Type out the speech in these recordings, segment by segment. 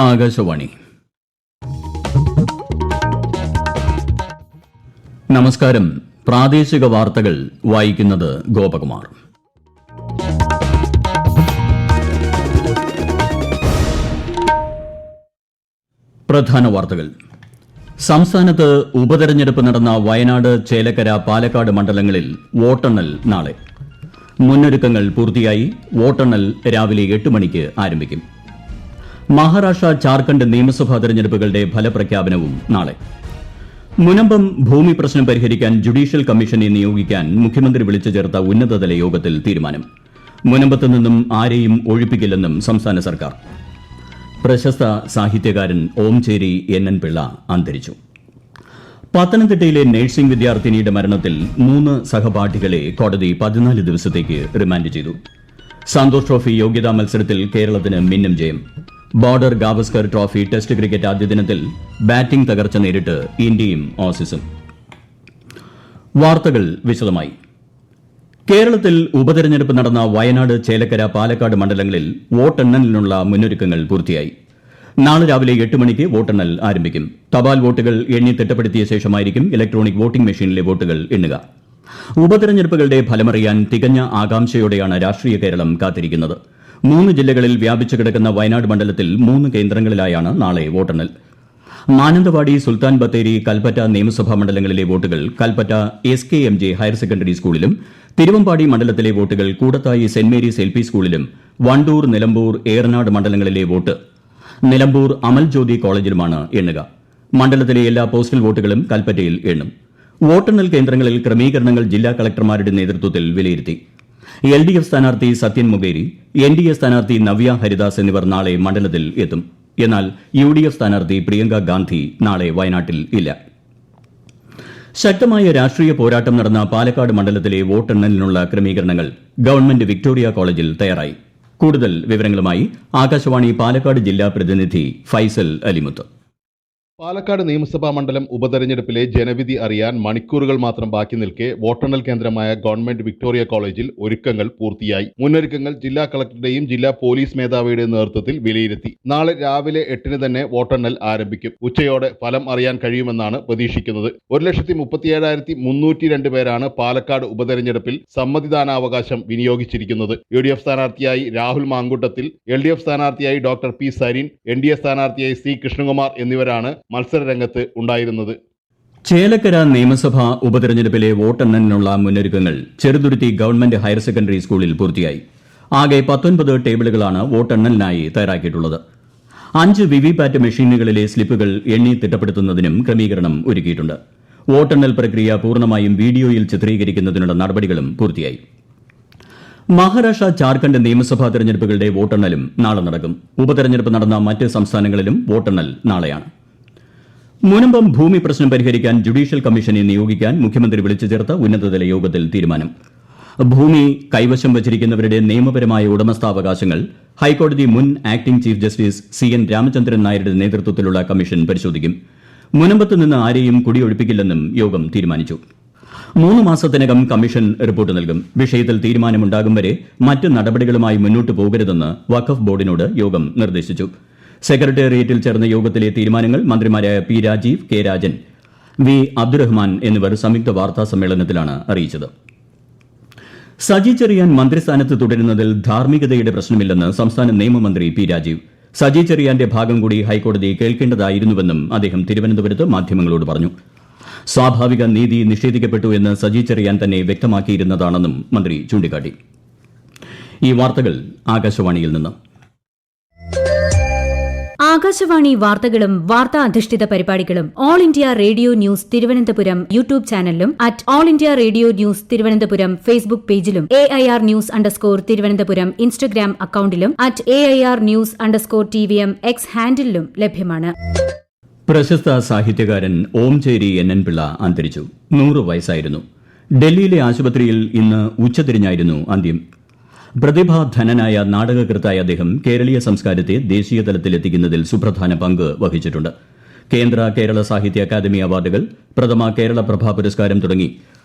ആകാശവാണി. നമസ്കാരം. പ്രാദേശിക വാർത്തകൾ വായിക്കുന്നത് ഗോപകുമാർ. പ്രധാന വാർത്തകൾ. സംസ്ഥാനത്ത് ഉപതെരഞ്ഞെടുപ്പ് നടന്ന വയനാട്, ചേലക്കര, പാലക്കാട് മണ്ഡലങ്ങളിൽ വോട്ടെണ്ണൽ നാളെ. മുന്നൊരുക്കങ്ങൾ പൂർത്തിയായി. വോട്ടെണ്ണൽ രാവിലെ 8 മണിക്ക് ആരംഭിക്കും. മഹാരാഷ്ട്ര, ജാർഖണ്ഡ് നിയമസഭാ തെരഞ്ഞെടുപ്പുകളുടെ ഫലപ്രഖ്യാപനവും നാളെ. മുനമ്പം ഭൂമി പ്രശ്നം പരിഹരിക്കാൻ ജുഡീഷ്യൽ കമ്മീഷനെ നിയോഗിക്കാൻ മുഖ്യമന്ത്രി വിളിച്ചു ചേർത്ത ഉന്നതതല യോഗത്തിൽ തീരുമാനം. മുനമ്പത്ത് നിന്നും ആരെയും ഒഴിപ്പിക്കില്ലെന്നും സംസ്ഥാന സർക്കാർ. പ്രശസ്ത സാഹിത്യകാരൻ ഓംചേരി NN പിള്ള അന്തരിച്ചു. പത്തനംതിട്ടയിലെ നഴ്സിംഗ് വിദ്യാർത്ഥിനിയുടെ മരണത്തിൽ 3 സഹപാഠികളെ കോടതി 14 ദിവസത്തേക്ക് റിമാൻഡ് ചെയ്തു. സന്തോഷ് ട്രോഫി യോഗ്യതാ മത്സരത്തിൽ കേരളത്തിന് മിന്നും ജയം. Border Gavaskar trophy test cricket ആദ്യ ദിനത്തിൽ ബാറ്റിംഗ് തകർച്ച നേരിട്ട് ഇന്ത്യയും ഓസീസും. വാർത്തകൾ വിശദമായി. കേരളത്തിൽ ഉപതെരഞ്ഞെടുപ്പ് നടന്ന വയനാട്, ചേലക്കര, പാലക്കാട് മണ്ഡലങ്ങളിൽ വോട്ടെണ്ണലിനുള്ള മുന്നൊരുക്കങ്ങൾ പൂർത്തിയായി. നാളെ രാവിലെ 8 മണിക്ക് വോട്ടെണ്ണൽ ആരംഭിക്കും. തപാൽ വോട്ടുകൾ എണ്ണി തിട്ടപ്പെടുത്തിയ ശേഷമായിരിക്കും ഇലക്ട്രോണിക് വോട്ടിംഗ് മെഷീനിലെ വോട്ടുകൾ എണ്ണുക. ഉപതെരഞ്ഞെടുപ്പുകളുടെ ഫലമറിയാൻ തികഞ്ഞ ആകാംക്ഷയോടെയാണ് രാഷ്ട്രീയ കേരളം കാത്തിരിക്കുന്നത്. 3 ജില്ലകളിൽ വ്യാപിച്ചു കിടക്കുന്ന വയനാട് മണ്ഡലത്തിൽ 3 കേന്ദ്രങ്ങളിലായാണ് നാളെ വോട്ടെണ്ണൽ. മാനന്തവാടി, സുൽത്താൻ ബത്തേരി, കൽപ്പറ്റ നിയമസഭാ മണ്ഡലങ്ങളിലെ വോട്ടുകൾ കൽപ്പറ്റ SKMJ ഹയർ സെക്കൻഡറി സ്കൂളിലും, തിരുവമ്പാടി മണ്ഡലത്തിലെ വോട്ടുകൾ കൂടത്തായി സെന്റ് മേരീസ് LP സ്കൂളിലും, വണ്ടൂർ, നിലമ്പൂർ, ഏറനാട് മണ്ഡലങ്ങളിലെ വോട്ട് നിലമ്പൂർ അമൽ ജ്യോതി കോളേജിലുമാണ് എണ്ണുക. മണ്ഡലത്തിലെ എല്ലാ പോസ്റ്റൽ വോട്ടുകളും കൽപ്പറ്റയിൽ എണ്ണും. വോട്ടെണ്ണൽ കേന്ദ്രങ്ങളിൽ ക്രമീകരണങ്ങൾ ജില്ലാ കളക്ടർമാരുടെ നേതൃത്വത്തിൽ വിലയിരുത്തി. LDF സ്ഥാനാർത്ഥി സത്യൻ മൊകേരി, NDA സ്ഥാനാർത്ഥി നവ്യ ഹരിദാസ് എന്നിവർ നാളെ മണ്ഡലത്തിൽ എത്തും. എന്നാൽ UDF സ്ഥാനാർത്ഥി പ്രിയങ്ക ഗാന്ധി നാളെ വയനാട്ടിൽ ഇല്ല. ശക്തമായ രാഷ്ട്രീയ പോരാട്ടം നടന്ന പാലക്കാട് മണ്ഡലത്തിലെ വോട്ടെണ്ണലിനുള്ള ക്രമീകരണങ്ങൾ ഗവൺമെന്റ് വിക്ടോറിയ കോളേജിൽ തയ്യാറായി. കൂടുതൽ വിവരങ്ങളുമായി ആകാശവാണി പാലക്കാട് ജില്ലാ പ്രതിനിധി ഫൈസൽ അലിമുത്ത്. പാലക്കാട് നിയമസഭാ മണ്ഡലം ഉപതെരഞ്ഞെടുപ്പിലെ ജനവിധി അറിയാൻ മണിക്കൂറുകൾ മാത്രം ബാക്കി നിൽക്കെ വോട്ടെണ്ണൽ കേന്ദ്രമായ ഗവൺമെന്റ് വിക്ടോറിയ കോളേജിൽ ഒരുക്കങ്ങൾ പൂർത്തിയായി. മുന്നൊരുക്കങ്ങൾ ജില്ലാ കളക്ടറുടെയും ജില്ലാ പോലീസ് മേധാവിയുടെയും നേതൃത്വത്തിൽ വിലയിരുത്തി. നാളെ രാവിലെ 8 തന്നെ വോട്ടെണ്ണൽ ആരംഭിക്കും. ഉച്ചയോടെ ഫലം അറിയാൻ കഴിയുമെന്നാണ് പ്രതീക്ഷിക്കുന്നത്. 1,37,302 പേരാണ് പാലക്കാട് ഉപതെരഞ്ഞെടുപ്പിൽ സമ്മതിദാനാവകാശം വിനിയോഗിച്ചിരിക്കുന്നത്. UDF സ്ഥാനാർത്ഥിയായി രാഹുൽ മാങ്കൂട്ടത്തിൽ, LDF സ്ഥാനാർത്ഥിയായി ഡോക്ടർ P സരീൻ, NDA സ്ഥാനാർത്ഥിയായി C കൃഷ്ണകുമാർ എന്നിവരാണ് മത്സരരംഗത്ത് ഉണ്ടായിരുന്നത്. ചേലക്കര നിയമസഭാ ഉപതെരഞ്ഞെടുപ്പിലെ വോട്ടെണ്ണലിനുള്ള മുന്നൊരുക്കങ്ങൾ ചെറുതുരുത്തി ഗവൺമെന്റ് ഹയർ സെക്കൻഡറി സ്കൂളിൽ പൂർത്തിയായി. ആകെ 19 ടേബിളുകളാണ് വോട്ടെണ്ണലിനായി തയ്യാറാക്കിയിട്ടുള്ളത്. 5 വിവിപാറ്റ് മെഷീനുകളിലെ സ്ലിപ്പുകൾ എണ്ണി തിട്ടപ്പെടുത്തുന്നതിനും ക്രമീകരണം ഒരുക്കിയിട്ടുണ്ട്. വോട്ടെണ്ണൽ പ്രക്രിയ പൂർണ്ണമായും വീഡിയോയിൽ ചിത്രീകരിക്കുന്നതിനുള്ള നടപടികളും പൂർത്തിയായി. മഹാരാഷ്ട്ര, ജാർഖണ്ഡ് നിയമസഭാ തെരഞ്ഞെടുപ്പുകളുടെ വോട്ടെണ്ണലും നാളെ നടക്കും. ഉപതെരഞ്ഞെടുപ്പ് നടന്ന മറ്റ് സംസ്ഥാനങ്ങളിലും വോട്ടെണ്ണൽ നാളെയാണ്. മുനമ്പം ഭൂമി പ്രശ്നം പരിഹരിക്കാൻ ജുഡീഷ്യൽ കമ്മീഷനെ നിയോഗിക്കാൻ മുഖ്യമന്ത്രി വിളിച്ചു ചേർത്ത ഉന്നതതല യോഗത്തിൽ തീരുമാനം. ഭൂമി കൈവശം വച്ചിരിക്കുന്നവരുടെ നിയമപരമായ ഉടമസ്ഥാവകാശങ്ങൾ ഹൈക്കോടതി മുൻ acting chief justice CN Ramachandran നായരുടെ നേതൃത്വത്തിലുള്ള കമ്മീഷൻ പരിശോധിക്കും. മുനമ്പത്ത് നിന്ന് ആരെയും കുടിയൊഴിപ്പിക്കില്ലെന്നും യോഗം തീരുമാനിച്ചു. 3 മാസത്തിനകം കമ്മീഷൻ റിപ്പോർട്ട് നൽകും. വിഷയത്തിൽ തീരുമാനമുണ്ടാകും വരെ മറ്റ് നടപടികളുമായി മുന്നോട്ട് പോകരുതെന്ന് വഖഫ് ബോർഡിനോട് യോഗം നിർദ്ദേശിച്ചു. സെക്രട്ടേറിയറ്റിൽ ചേർന്ന യോഗത്തിലെ തീരുമാനങ്ങൾ മന്ത്രിമാരായ P Rajeev, K Rajan, V Abdurahman എന്നിവർ സംയുക്ത വാർത്താ സമ്മേളനത്തിലാണ് അറിയിച്ചത്. സജി ചെറിയാൻ മന്ത്രിസ്ഥാനത്ത് തുടരുന്നതിൽ ധാർമ്മികതയുടെ പ്രശ്നമില്ലെന്ന് സംസ്ഥാന നിയമമന്ത്രി P രാജീവ്. സജി ചെറിയാന്റെ ഭാഗം കൂടി ഹൈക്കോടതി കേൾക്കേണ്ടതായിരുന്നുവെന്നും അദ്ദേഹം തിരുവനന്തപുരത്ത് മാധ്യമങ്ങളോട് പറഞ്ഞു. സ്വാഭാവിക നീതി നിഷേധിക്കപ്പെട്ടു എന്ന് സജി ചെറിയാൻ തന്നെ വ്യക്തമാക്കിയിരുന്നതാണെന്നും മന്ത്രി ചൂണ്ടിക്കാട്ടി. ഈ വാർത്തകൾ ആകാശവാണിയിൽ നിന്ന്. ആകാശവാണി വാർത്തകളും വാർത്താ അധിഷ്ഠിത പരിപാടികളും all India radio news Thiruvananthapuram YouTube ചാനലിലും @all India radio news Thiruvananthapuram Facebook പേജിലും AIR ന്യൂസ് _ ഇൻസ്റ്റഗ്രാം അക്കൌണ്ടിലും @AIR ന്യൂസ് _ X ഹാൻഡിലും ലഭ്യമാണ്. പ്രശസ്ത സാഹിത്യകാരൻ ഓംചേരി NN പിള്ള അന്തരിച്ചു. 100 വയസ്സായിരുന്നു. ഡൽഹിയിലെ ആശുപത്രിയിൽ ഇന്ന് ഉച്ചതിരിഞ്ഞായിരുന്നു അന്ത്യം. പ്രതിഭാധനനായ നാടകകൃത്തായ അദ്ദേഹം കേരളീയ സംസ്കാരത്തെ ദേശീയ തലത്തിലെത്തിക്കുന്നതിൽ സുപ്രധാന പങ്ക് വഹിച്ചിട്ടുണ്ട്. കേരള സാഹിത്യ അക്കാദമി അവാർഡുകൾ, പ്രഥമ കേരള പ്രഭ പുരസ്കാരം തുടങ്ങി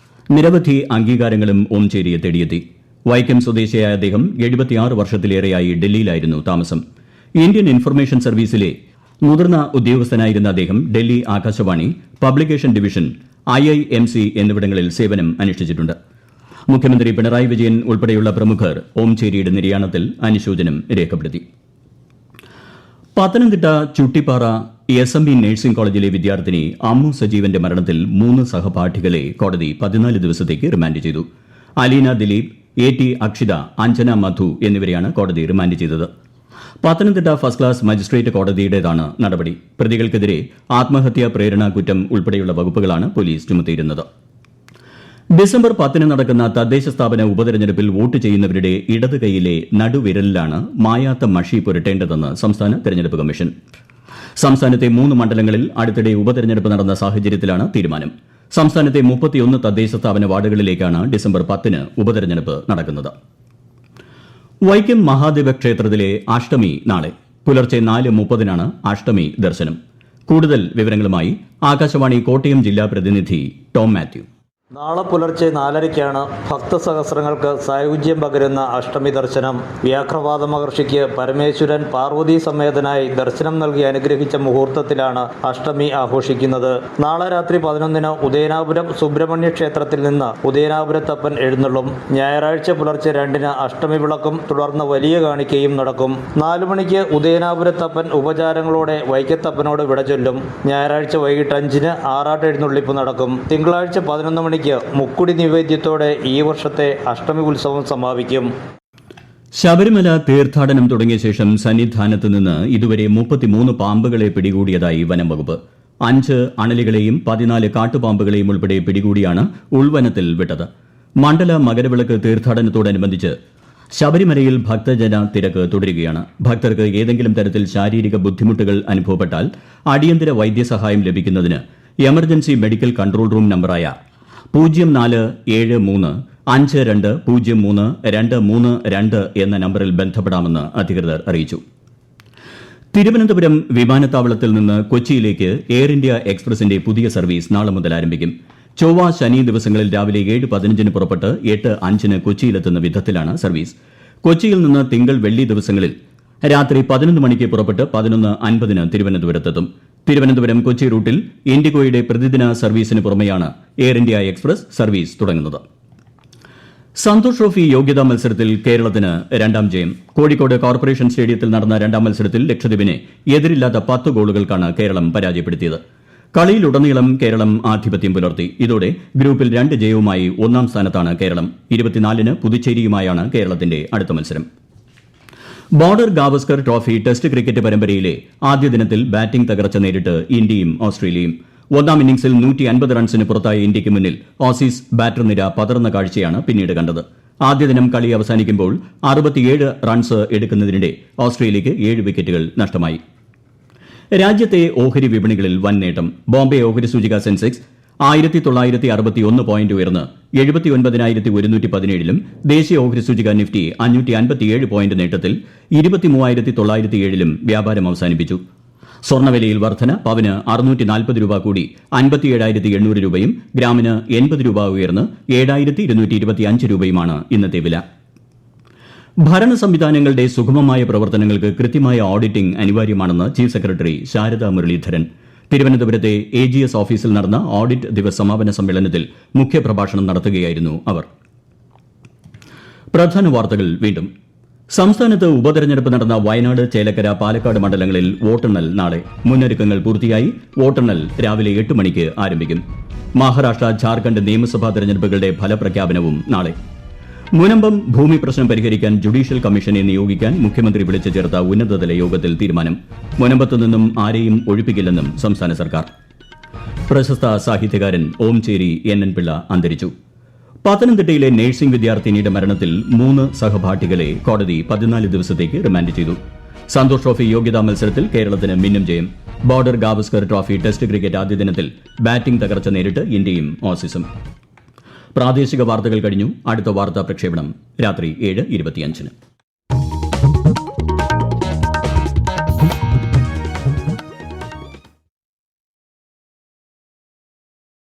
നിരവധി അംഗീകാരങ്ങളും ഓംചേരിയെ തേടിയെത്തി. വൈക്കം സ്വദേശിയായ അദ്ദേഹം 76 വർഷത്തിലേറെയായി ഡൽഹിയിലായിരുന്നു താമസം. ഇന്ത്യൻ ഇൻഫർമേഷൻ സർവീസിലെ മുതിർന്ന ഉദ്യോഗസ്ഥനായിരുന്ന അദ്ദേഹം Delhi Akashvani, publication division, IIMC എന്നിവിടങ്ങളിൽ സേവനം അനുഷ്ഠിച്ചിട്ടുണ്ട്. മുഖ്യമന്ത്രി പിണറായി വിജയൻ ഉൾപ്പെടെയുള്ള പ്രമുഖർ ഓംചേരിയുടെ നിര്യാണത്തിൽ അനുശോചനം രേഖപ്പെടുത്തി. പത്തനംതിട്ട ചുട്ടിപ്പാറ SMB നഴ്സിംഗ് കോളേജിലെ വിദ്യാർത്ഥിനി അമ്മു സജീവന്റെ മരണത്തിൽ 3 സഹപാഠികളെ കോടതി 14 ദിവസത്തേക്ക് റിമാൻഡ് ചെയ്തു. അലീന ദിലീപ്, AT അക്ഷിത, അഞ്ജന മധു എന്നിവരെയാണ് കോടതി റിമാൻഡ് ചെയ്തത്. പത്തനംതിട്ട ഫസ്റ്റ് ക്ലാസ് മജിസ്ട്രേറ്റ് കോടതിയുടേതാണ് നടപടി. പ്രതികൾക്കെതിരെ ആത്മഹത്യാ പ്രേരണ കുറ്റം ഉൾപ്പെടെയുള്ള വകുപ്പുകളാണ് പോലീസ് ചുമത്തിയിരുന്നത്. ഡിസംബർ 10 നടക്കുന്ന തദ്ദേശ സ്ഥാപന ഉപതെരഞ്ഞെടുപ്പിൽ വോട്ട് ചെയ്യുന്നവരുടെ ഇടത് കൈയിലെ നടുവിരലിലാണ് മായാത്ത മഷി പുരട്ടേണ്ടതെന്ന് സംസ്ഥാന തെരഞ്ഞെടുപ്പ് കമ്മീഷൻ. സംസ്ഥാനത്തെ 3 മണ്ഡലങ്ങളിൽ അടുത്തിടെ ഉപതെരഞ്ഞെടുപ്പ് നടന്ന സാഹചര്യത്തിലാണ് തീരുമാനം. സംസ്ഥാനത്തെ 31 തദ്ദേശ സ്ഥാപന വാർഡുകളിലേക്കാണ് ഡിസംബർ 10 ഉപതെരഞ്ഞെടുപ്പ് നടക്കുന്നത്. വൈക്കം മഹാദേവ ക്ഷേത്രത്തിലെ അഷ്ടമി നാളെ പുലർച്ചെ 4:30 അഷ്ടമി ദർശനം. കൂടുതൽ വിവരങ്ങളുമായി ആകാശവാണി കോട്ടയം ജില്ലാ പ്രതിനിധി ടോം മാത്യു. നാളെ പുലർച്ചെ 4:30 ഭക്തസഹസ്രങ്ങൾക്ക് സായുജ്യം പകരുന്ന അഷ്ടമി ദർശനം. വ്യാഘ്രപാദ മഹർഷിക്ക് പരമേശ്വരൻ പാർവതി സമേതനായി ദർശനം നൽകി അനുഗ്രഹിച്ച മുഹൂർത്തത്തിലാണ് അഷ്ടമി ആഘോഷിക്കുന്നത്. നാളെ രാത്രി 11 ഉദയനാപുരം സുബ്രഹ്മണ്യ ക്ഷേത്രത്തിൽ നിന്ന് ഉദയനാപുരത്തപ്പൻ എഴുന്നള്ളും. ഞായറാഴ്ച പുലർച്ചെ 2 അഷ്ടമി വിളക്കും തുടർന്ന് വലിയ കാണിക്കയും നടക്കും. 4 മണിക്ക് ഉദയനാപുരത്തപ്പൻ ഉപചാരങ്ങളോടെ വൈക്കത്തപ്പനോട് വിട ചൊല്ലും. ഞായറാഴ്ച വൈകിട്ട് 5 ആറാട്ട് എഴുന്നള്ളിപ്പ് നടക്കും. തിങ്കളാഴ്ച 11 മണിക്ക് മുക്കുടി നിവേദ്യത്തോടെ ഈ വർഷത്തെ അഷ്ടമി ഉത്സവം സമാപിക്കും. ശബരിമല തീർത്ഥാടനം തുടങ്ങിയ ശേഷം സന്നിധാനത്ത് നിന്ന് ഇതുവരെ 33 പാമ്പുകളെ പിടികൂടിയതായി വനം വകുപ്പ്. 5 അണലികളെയും 14 കാട്ടുപാമ്പുകളെയും ഉൾപ്പെടെ പിടികൂടിയാണ് ഉൾവനത്തിൽ വിട്ടത്. മണ്ഡല മകരവിളക്ക് തീർത്ഥാടനത്തോടനുബന്ധിച്ച് ശബരിമലയിൽ ഭക്തജന തിരക്ക് തുടരുകയാണ്. ഭക്തർക്ക് ഏതെങ്കിലും തരത്തിൽ ശാരീരിക ബുദ്ധിമുട്ടുകൾ അനുഭവപ്പെട്ടാൽ അടിയന്തര വൈദ്യസഹായം ലഭിക്കുന്നതിന് എമർജൻസി മെഡിക്കൽ കൺട്രോൾ റൂം നമ്പറായ 0473520322 എന്ന നമ്പറിൽ ബന്ധപ്പെടാമെന്ന് അധികൃതർ അറിയിച്ചു. തിരുവനന്തപുരം വിമാനത്താവളത്തിൽ നിന്ന് കൊച്ചിയിലേക്ക് എയർ ഇന്ത്യ എക്സ്പ്രസിന്റെ പുതിയ സർവീസ് നാളെ മുതൽ ആരംഭിക്കും. ചൊവ്വ, ശനി ദിവസങ്ങളിൽ രാവിലെ 7:15 പുറപ്പെട്ട് 8:05 കൊച്ചിയിലെത്തുന്ന വിധത്തിലാണ് സർവീസ്. കൊച്ചിയിൽ നിന്ന് തിങ്കൾ, വെള്ളി ദിവസങ്ങളിൽ രാത്രി 11 മണിക്ക് പുറപ്പെട്ട് 11:50 തിരുവനന്തപുരത്തെത്തും. തിരുവനന്തപുരം കൊച്ചി റൂട്ടിൽ ഇൻഡിഗോയുടെ പ്രതിദിന സർവീസിന് പുറമെയാണ് എയർ ഇന്ത്യ എക്സ്പ്രസ് സർവീസ് തുടങ്ങുന്നത്. സന്തോഷ് ട്രോഫി യോഗ്യതാ മത്സരത്തിൽ കേരളത്തിന് 2ാം ജയം. കോഴിക്കോട് കോർപ്പറേഷൻ സ്റ്റേഡിയത്തിൽ നടന്ന 2ാം മത്സരത്തിൽ ലക്ഷദ്വീപിനെ എതിരില്ലാത്ത 10 ഗോളുകൾക്കാണ് കേരളം പരാജയപ്പെടുത്തിയത്. കളിയിലുടനീളം കേരളം ആധിപത്യം പുലർത്തി. ഇതോടെ ഗ്രൂപ്പിൽ 2 ജയവുമായി 1ാം സ്ഥാനത്താണ് കേരളം. 24 പുതുച്ചേരിയുമായാണ് കേരളത്തിന്റെ അടുത്ത മത്സരം. Border Gavaskar trophy test cricket പരമ്പരയിലെ ആദ്യ ദിനത്തിൽ ബാറ്റിംഗ് തകർച്ച നേരിട്ട് ഇന്ത്യയും ഓസ്ട്രേലിയയും. 1ാം ഇന്നിംഗ്സിൽ 150 റൺസിന് പുറത്തായ ഇന്ത്യയ്ക്ക് മുന്നിൽ ഓസീസ് ബാറ്റർ നിര പതർന്ന കാഴ്ചയാണ് പിന്നീട് കണ്ടത്. ആദ്യ ദിനം കളി അവസാനിക്കുമ്പോൾ 67 റൺസ് എടുക്കുന്നതിനിടെ ഓസ്ട്രേലിയയ്ക്ക് 7 വിക്കറ്റുകൾ നഷ്ടമായി. രാജ്യത്തെ ഓഹരി വിപണികളിൽ വൻ നേട്ടം. ബോംബെ ഓഹരി സൂചിക സെൻസെക്സ് 1961 പോയിന്റ് ഉയർന്ന് 79,117-ലും ദേശീയ ഓഹരി സൂചിക നിഫ്റ്റി 557 പോയിന്റ് നേട്ടത്തിൽ 23,907-ലും വ്യാപാരം അവസാനിപ്പിച്ചു. സ്വർണ്ണവിലയിൽ വർധന. പവന് 640 രൂപ കൂടി 57,800 രൂപയും ഗ്രാമിന് 80 രൂപ ഉയർന്ന് 7,225 രൂപയുമാണ് ഇന്നത്തെ വില. ഭരണ സംവിധാനങ്ങളുടെ സുഗമമായ പ്രവർത്തനങ്ങൾക്ക് കൃത്യമായ ഓഡിറ്റിംഗ് അനിവാര്യമാണെന്ന് ചീഫ് സെക്രട്ടറി ശാരദാ മുരളീധരൻ. തിരുവനന്തപുരത്തെ AGS ഓഫീസിൽ നടന്ന ഓഡിറ്റ് ദിവസ് സമാപന സമ്മേളനത്തിൽ മുഖ്യപ്രഭാഷണം നടത്തുകയായിരുന്നു അവർ. പ്രധാന വാർത്തകൾ വീണ്ടും. സംസ്ഥാനത്ത് ഉപതെരഞ്ഞെടുപ്പ് നടന്ന വയനാട്, ചേലക്കര, പാലക്കാട് മണ്ഡലങ്ങളിൽ വോട്ടെണ്ണൽ നാളെ. മുന്നൊരുക്കങ്ങൾ പൂർത്തിയായി. വോട്ടെണ്ണൽ രാവിലെ 8 മണിക്ക് ആരംഭിക്കും. മഹാരാഷ്ട്ര, ഝാർഖണ്ഡ് നിയമസഭാ തെരഞ്ഞെടുപ്പുകളുടെ ഫലപ്രഖ്യാപനവും നാളെ. മുനമ്പം ഭൂമി പ്രശ്നം പരിഹരിക്കാൻ ജുഡീഷ്യൽ കമ്മീഷനെ നിയോഗിക്കാൻ മുഖ്യമന്ത്രി വിളിച്ചു ചേർത്ത ഉന്നതതല യോഗത്തിൽ തീരുമാനം. മുനമ്പത്തു നിന്നും ആരെയും ഒഴിപ്പിക്കില്ലെന്നും സംസ്ഥാന സർക്കാർ. പ്രശസ്ത സാഹിത്യകാരൻ ഓംചേരി NN പിള്ള അന്തരിച്ചു. പത്തനംതിട്ടയിലെ നഴ്സിംഗ് വിദ്യാർത്ഥിനിയുടെ മരണത്തിൽ 3 സഹപാഠികളെ കോടതി 14 ദിവസത്തേക്ക് റിമാൻഡ് ചെയ്തു. സന്തോഷ് ട്രോഫി യോഗ്യതാ മത്സരത്തിൽ കേരളത്തിന് മിന്നും ജയം. Border Gavaskar trophy test cricket ആദ്യ ദിനത്തിൽ ബാറ്റിംഗ് തകർച്ച നേരിട്ട് ഇന്ത്യയും ഓസീസും. പ്രാദേശിക വാർത്തകൾ കഴിഞ്ഞു. അടുത്ത വാർത്താ പ്രക്ഷേപണം രാത്രി 7:25.